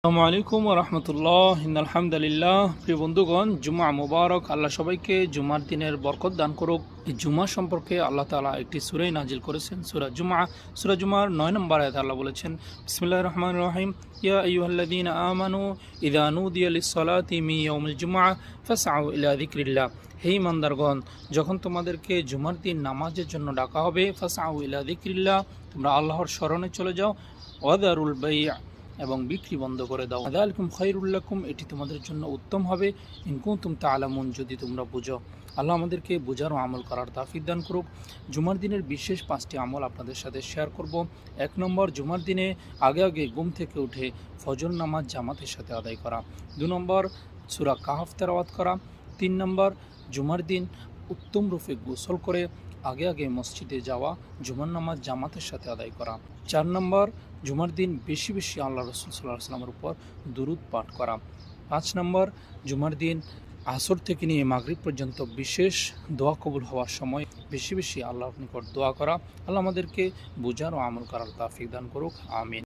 আসসালামু আলাইকুম ওয়া রাহমাতুল্লাহ। আলহামদুলিল্লাহ। প্রিয় বন্ধুগণ, জুমা মুবারক। আল্লাহ সবাইকে জুমার দিনের বরকত দান করুক। এই জুমা সম্পর্কে আল্লাহ তাআলা একটি সূরা নাজিল করেছেন, সূরা জুমা। সূরা জুমার ৯ নম্বর আয়াতে আল্লাহ বলেছেন, বিসমিল্লাহির রহমানির রহিম, ইয়া আইয়ুহাল্লাযীনা আমানু ইযা নুদিয়া লিস-সালাতি মিন ইয়াউমিল জুমআ ফাসআউ ইলা যিকরিল্লাহ। হে ঈমানদারগণ, যখন তোমাদেরকে জুমার দিন নামাজের জন্য ডাকা হবে, ফাসআউ ইলা যিকরিল্লাহ, তোমরা আল্লাহর স্মরণে চলে যাও। ওয়াদারুল বাই'a, এবং বিক্রি বন্ধ করে দাও। যালিকুম খায়রুল লাকুম, এটি তোমাদের জন্য উত্তম হবে। ইন কুনতুম তা'লামুন, যদি তোমরা বুঝো। আল্লাহ আমাদেরকে বোঝার ও আমল করার তাওফিক দান করুক। জুমার দিনের বিশেষ 5টি আমল আপনাদের সাথে শেয়ার করব। 1 নম্বর, জুমার দিনে আগে ঘুম থেকে উঠে ফজর নামাজ জামাতের সাথে আদায় করা। 2 নম্বর, সূরা কাহফ তেলাওয়াত করা। 3 নম্বর, জুমার দিন উত্তম রূপে গোসল করে আগে মসজিদে যাওয়া, জুমার নামাজ জামাতের সাথে আদায় করা। 4 নম্বর, জুমার দিন বেশি আল্লাহ রাসূল সাল্লাল্লাহু আলাইহি ওয়াসাল্লামের উপর দুরূদ পাঠ করা। 5 নম্বর, জুমার দিন আসর থেকে নিয়ে মাগরিব পর্যন্ত বিশেষ দোয়া কবুল হওয়ার সময় বেশি আল্লাহর নিকট দোয়া করা। আল্লাহ আমাদেরকে বুঝার ও আমল করার তৌফিক দান করুক। আমিন।